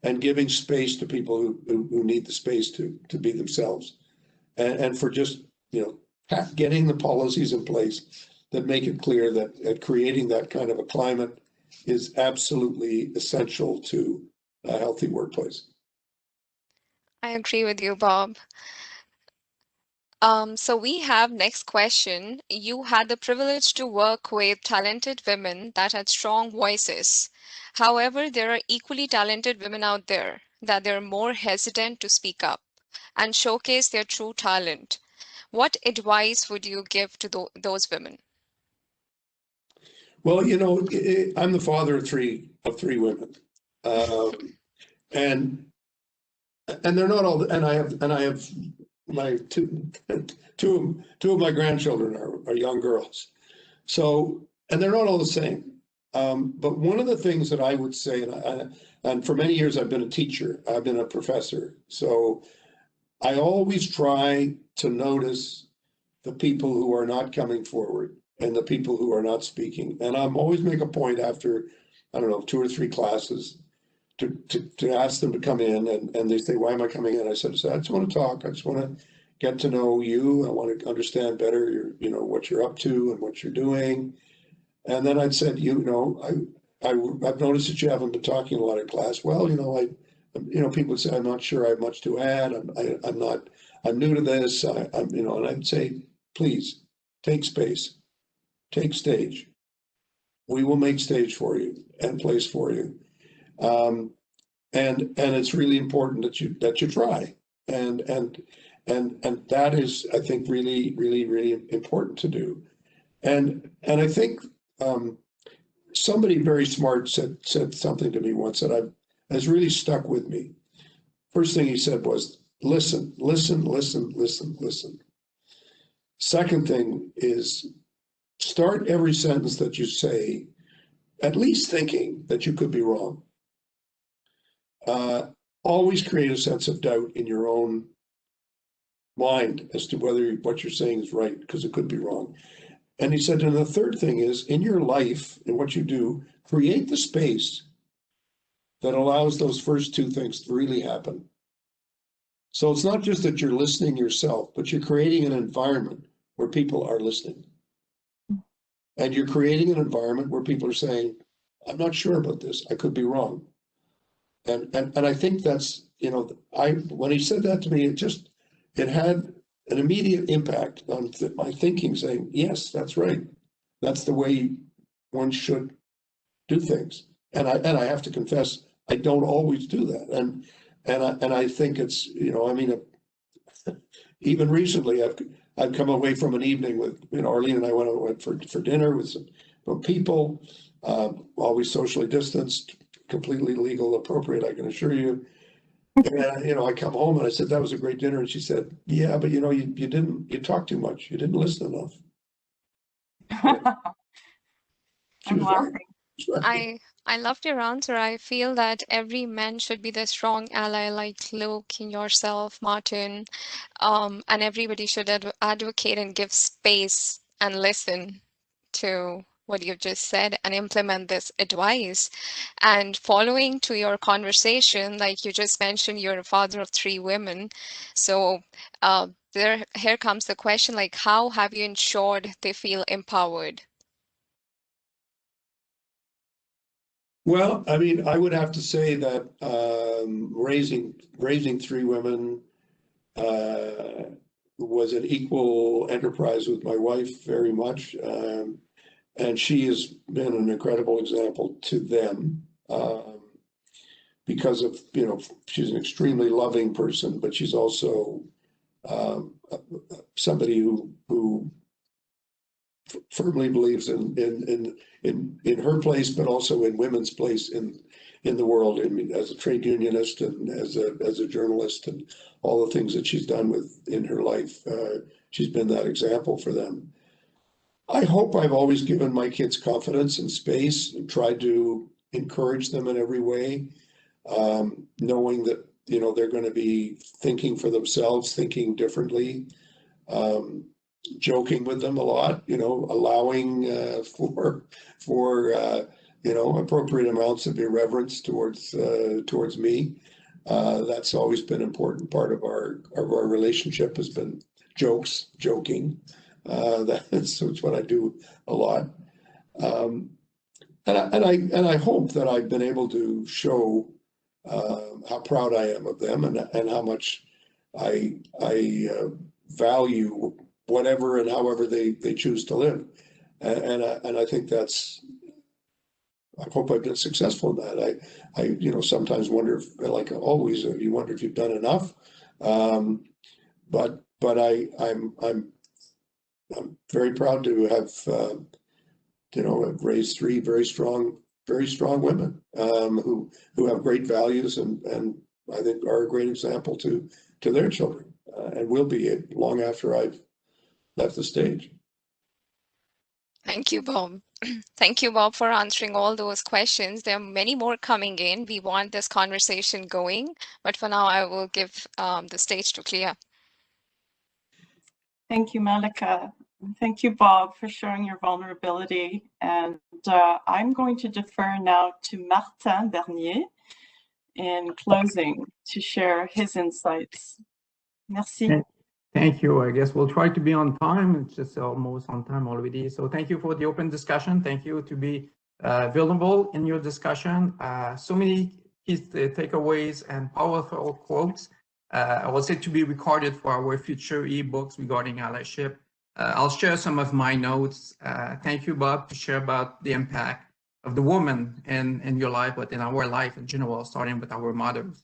and giving space to people who need the space to be themselves, and for just getting the policies in place that make it clear that creating that kind of a climate is absolutely essential to a healthy workplace. I agree with you, Bob. So we have next question. You had the privilege to work with talented women that had strong voices. However, there are equally talented women out there that they're more hesitant to speak up and showcase their true talent. What advice would you give to those women? Well, I'm the father of three women, and they're not all. And I have my two of my grandchildren are young girls. So, and they're not all the same. But one of the things that I would say, and for many years I've been a teacher, I've been a professor. So I always try to notice the people who are not coming forward and the people who are not speaking. And I'm always make a point after, 2 or 3 classes to ask them to come in, and they say, why am I coming in? I said, I just want to talk. I just want to get to know you. I want to understand better what you're up to and what you're doing. And then I'd said, I've noticed that you haven't been talking a lot in class. Well, people would say, I'm not sure I have much to add. I'm new to this. And I'd say, please take space, take stage. We will make stage for you and place for you. And it's really important that you try. And that is, I think, really, really, really important to do. And I think somebody very smart said something to me once that has really stuck with me. First thing he said was, listen, listen, listen, listen, listen. Second thing is, start every sentence that you say at least thinking that you could be wrong. Always create a sense of doubt in your own mind as to whether what you're saying is right, because it could be wrong. And he said, and the third thing is, in your life and what you do, create the space that allows those first two things to really happen. So it's not just that you're listening yourself, but you're creating an environment where people are listening. And you're creating an environment where people are saying, I'm not sure about this. I could be wrong. And I think that's, you know, when he said that to me, it had an immediate impact on my thinking, saying, yes, that's right. That's the way one should do things. And I have to confess, I don't always do that. And I think it's, you know, I mean, even recently, I've come away from an evening with, you know, Arlene and I went for dinner with some people, always socially distanced, completely legal, appropriate, I can assure you. And you know, I come home and I said, that was a great dinner. And she said, yeah, but you know, you talked too much. You didn't listen enough. She I'm was right. I loved your answer. I feel that every man should be the strong ally like Luke, yourself, Martin, and everybody should advocate and give space and listen to what you've just said and implement this advice. And following to your conversation, like you just mentioned, you're a father of 3 women. So here comes the question, like, how have you ensured they feel empowered? Well, I mean, I would have to say that raising 3 women was an equal enterprise with my wife, very much, and she has been an incredible example to them because of, you know, she's an extremely loving person, but she's also somebody who firmly believes in her place, but also in women's place in the world. I mean, as a trade unionist and as a journalist, and all the things that she's done in her life, she's been that example for them. I hope I've always given my kids confidence and space and tried to encourage them in every way, knowing that, you know, they're going to be thinking for themselves, thinking differently. Joking with them a lot, you know, allowing for you know, appropriate amounts of irreverence towards me. That's always been an important part of our relationship, has been joking. That's what I do a lot. And I hope that I've been able to show how proud I am of them, and how much I value whatever and however they choose to live. And I think I hope I've been successful in that. I you know, sometimes wonder if, like always, you wonder if you've done enough. But I'm very proud to have, you know, have raised 3 very strong women who have great values, and I think are a great example to their children, and will be long after I've left the stage. Thank you, Bob. Thank you, Bob, for answering all those questions. There are many more coming in. We want this conversation going, but for now, I will give the stage to Clea. Thank you, Malika. Thank you, Bob, for sharing your vulnerability. And I'm going to defer now to Martin Bernier in closing to share his insights. Merci. Thank you. I guess we'll try to be on time. It's just almost on time already. So thank you for the open discussion. Thank you to be vulnerable in your discussion. So many key takeaways and powerful quotes. I will say to be recorded for our future ebooks regarding allyship. I'll share some of my notes. Thank you, Bob, to share about the impact of the woman in your life, but in our life in general, starting with our mothers.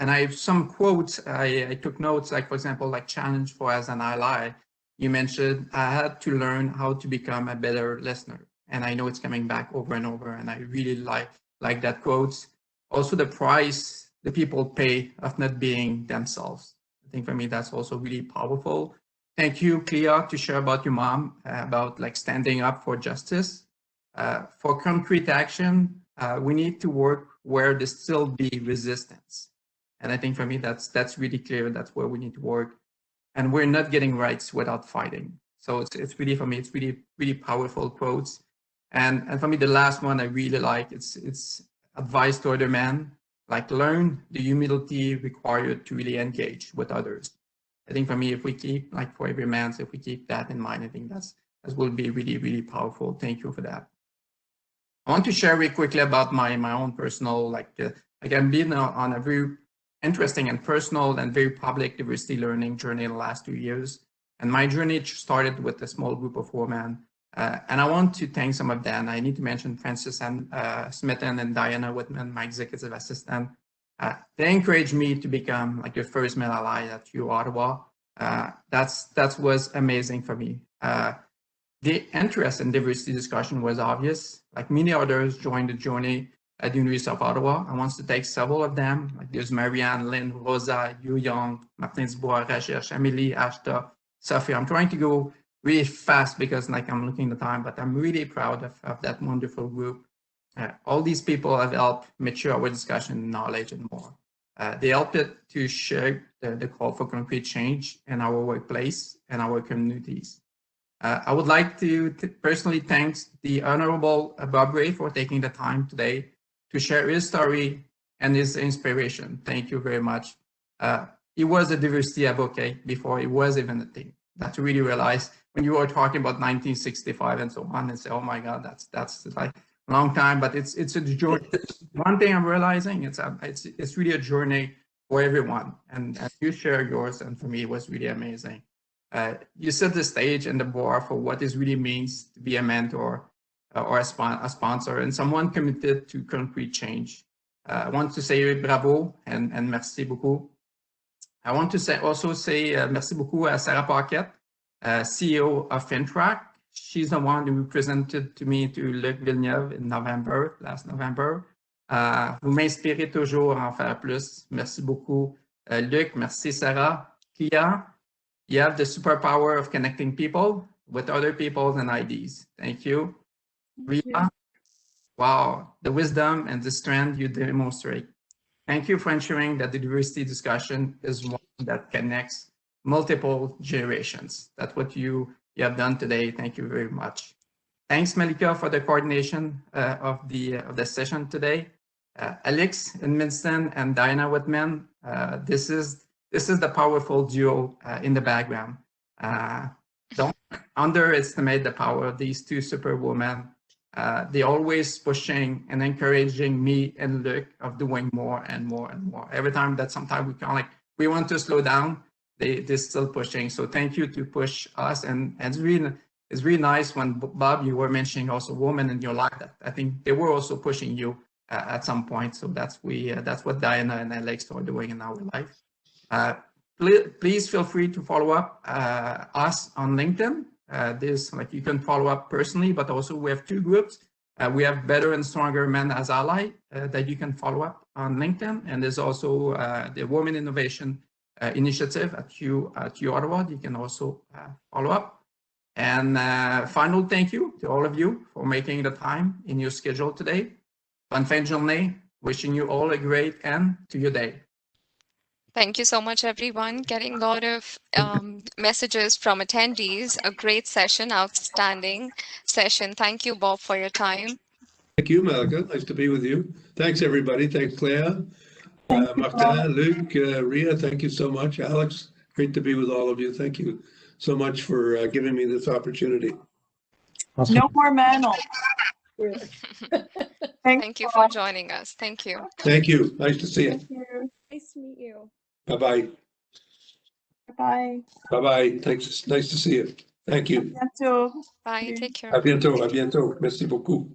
And I have some quotes. I took notes, like, for example, like challenge for as an ally. You mentioned I had to learn how to become a better listener. And I know it's coming back over and over. And I really like that quote. Also, the price the people pay of not being themselves. I think for me, that's also really powerful. Thank you, Clea, to share about your mom, about like standing up for justice. For concrete action, we need to work where there still be resistance. And I think for me, that's really clear. That's where we need to work. And we're not getting rights without fighting. So it's really, for me, it's really powerful quotes. And for me, the last one I really like, it's advice to other men. like learn the humility required to really engage with others. I think for me, if we keep, like for every man, if we keep that in mind, I think that will be really, really powerful. Thank you for that. I want to share very quickly about my own personal, like I've been on a very interesting and personal and very public diversity learning journey in the last 2 years. And my journey started with a small group of women. And I want to thank some of them. I need to mention Frances and Smitten and Diana Whitman, my executive assistant. They encouraged me to become like the first male ally at U Ottawa. That was amazing for me. The interest in diversity discussion was obvious. Like many others joined the journey at the University of Ottawa. I want to take several of them. Like there's Marianne, Lynn, Rosa, Yu Young, Martin Dubois, Rajesh, Emily, Ashta, Sophie. I'm trying to go really fast because like I'm looking at the time, but I'm really proud of that wonderful group. All these people have helped mature our discussion, knowledge, and more. They helped it to shape the call for concrete change in our workplace and our communities. I would like to personally thank the Honorable Bob Rae for taking the time today to share his story and his inspiration. Thank you very much. He was a diversity advocate before it was even a thing. That really realized when you were talking about 1965 and so on, and say, oh my God, that's like a long time. But it's a journey. One thing I'm realizing it's really a journey for everyone, and you share yours, and for me it was really amazing. You set the stage and the bar for what it really means to be a mentor or a sponsor and someone committed to concrete change. I want to say bravo and merci beaucoup. I want to also say merci beaucoup à Sarah Paquette, CEO of Fintrack. She's the one who presented to me to Luc Villeneuve in last November. Vous m'inspirez toujours à en faire plus. Merci beaucoup, Luc. Merci, Sarah. Kia, you have the superpower of connecting people with other people and ideas. Thank you. Ria, wow, the wisdom and the strength you demonstrate. Thank you for ensuring that the diversity discussion is one that connects multiple generations. That's what you have done today. Thank you very much. Thanks, Malika, for the coordination of the session today. Alex in Minston and Diana Whitman, this is the powerful duo in the background. Don't underestimate the power of these two superwomen. They're always pushing and encouraging me and Luc of doing more and more and more. Every time that sometimes we want to slow down, they're still pushing. So thank you to push us. And it's really nice when Bob, you were mentioning also women in your life. That I think they were also pushing you at some point. So that's what Diana and Alex are doing in our life. Please feel free to follow up us on LinkedIn. You can follow up personally, but also we have two groups. We have Better and Stronger Men as Ally that you can follow up on LinkedIn, and there's also the Women Innovation Initiative at U Ottawa. You can also follow up. And final thank you to all of you for making the time in your schedule today. Bonne fin de journée. Wishing you all a great end to your day. Thank you so much, everyone. Getting a lot of messages from attendees. A great session, outstanding session. Thank you, Bob, for your time. Thank you, Malika. Nice to be with you. Thanks, everybody. Thanks, Claire, Martin, Luc, Ria. Thank you so much. Alex, great to be with all of you. Thank you so much for giving me this opportunity. Awesome. No more Mantle. Thank you for joining us. Thank you. Thank you. Nice to see you. Thank you. Nice to meet you. Bye-bye. Bye. Bye-bye. Thanks. Nice to see you. Thank you. À bientôt. Bye. Take care. À bientôt. À bientôt. Merci beaucoup.